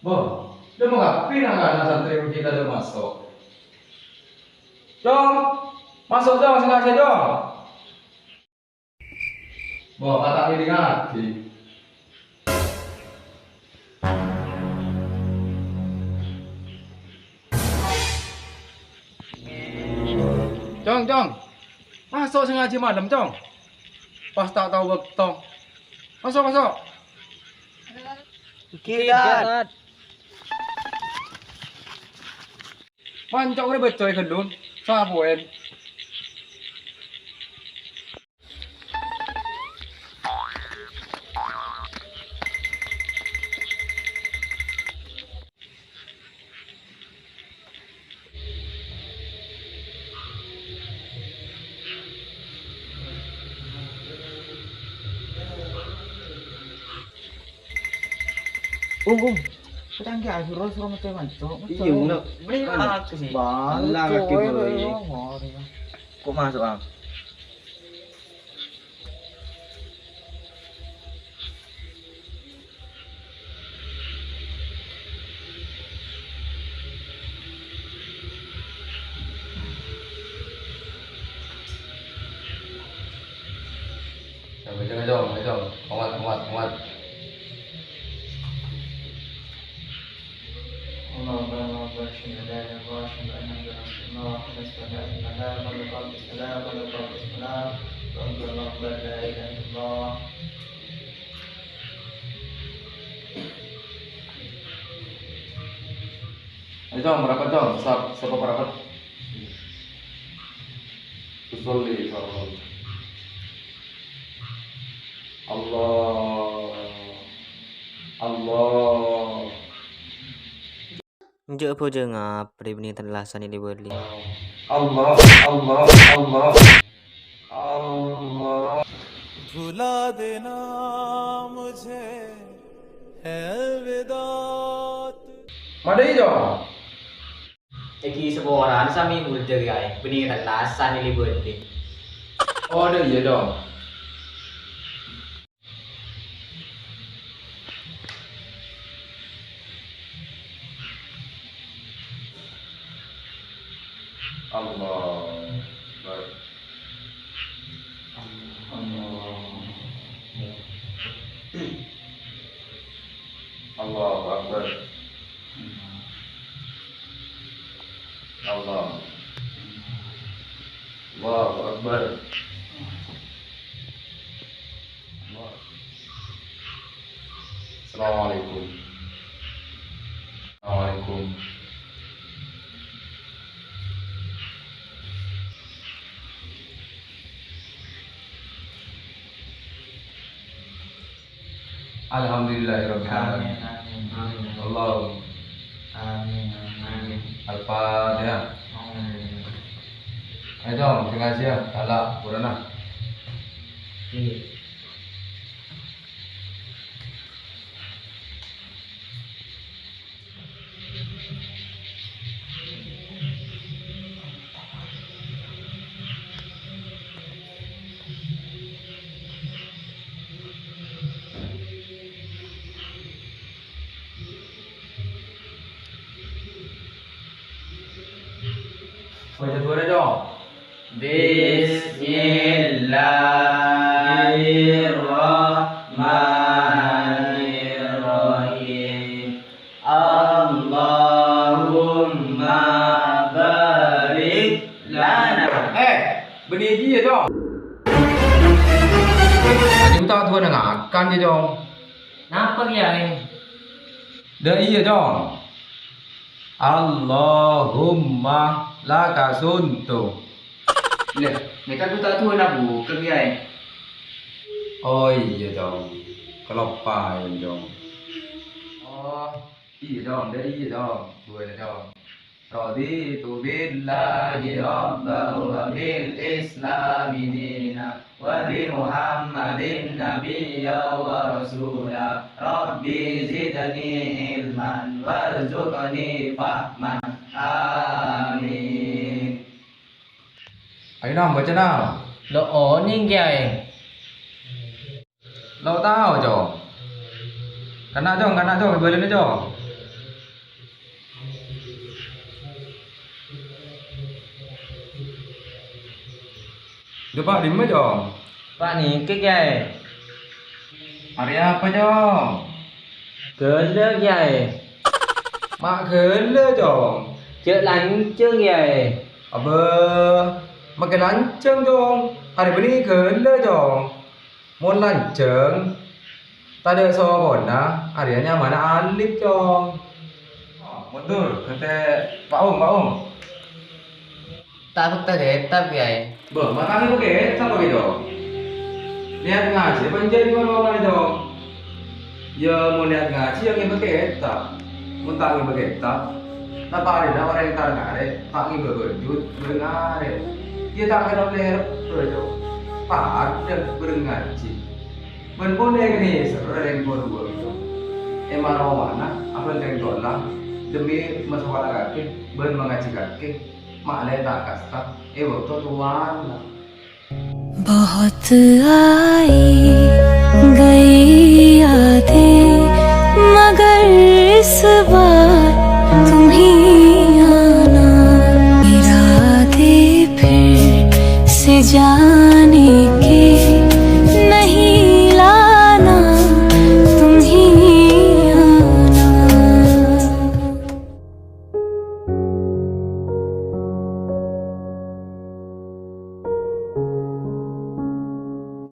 Boh, udah mau ngapain anak santri kita udah masuk? Dong, masuk dong, sengaja dong. Boh, kata ini ngaji. Cong, masuk sengaja malam, Cong. Pas tak tahu waktu. Masuk. Kilat. Mancok udah becoy kendun, sabuin. Kita nggak suruh macam mancok. Iya, udah. Beli aku sih. Allah kaki boy. Kok masuk am? Jangan jom. Kuat. Ayo dong, merapat dong, siapa merapat? Usolli, Allah. Njuk apa je ngap beri terlasan ini boleh. Allah. भुला देना मुझे है अलविदा। Mana hijau? Iki sebuah orang sami muda guys. Beni terlasan ini boleh. Oh, ada iya dong. Allah. Baik. Allahu Akbar. Allahu Akbar. Assalamualaikum. Alhamdulillahirabbil alamin. Allah. Amin. Al-Fatihah. Ayo dong, sengaja ya. Ala, burana. Baca dua dong. Bismillahirrahmanirrahim. Allahumma barik lana. Benih dia dong. Chúng ta thua là ngã dia dong. Nampak ya ini? Dah iya dong. Allahumma laka suntu. Lah, mereka tu tak tahu nak buka dia. Oh iya dong. Kelopain dong. Oh iya dong, dah iya dong. Dua dong. Raditu billahi rabban wa bil islami dina wa bi Muhammadin nabiyya wa rasula. Rabbi zidni ilman warzuqni fahman. Amin. Ayo nam baca nam. Lo oni kiai. Lo tahu Jong. Kena Jong, balik Jong. Udah Pak, di mana Jong? Pak niki kiai. Hari apa Jong? Gele kiai. Mak gele Jong. Cek lanceng kiai. Abah, makin lanceng Jong. Hari ini gele Jong. Mau lanceng. Tadi sobona, hariannya mana alif Jong. Mundur, kata Pak Om. Tak tetap kiai. Bah, makanya pakai sama gitu. Lihat ngaji, panjang di mana dong? Ya mau lihat ngaji yang pakai etak, mau tangi pakai etak. Napa ada orang yang tarik ngaret, tangi berwujud berengaret. Dia tak kena ler berjo. Pak dan berengaji. Berpone ini sering berdua itu. Emang mana? Apa yang tolak demi masalah kaki, ben mengaji kaki. माले ताकस्ता ये वो तो दुआन बहुत आई गई यादें मगर इस बार तुम ही आना इरादे फिर से जाने के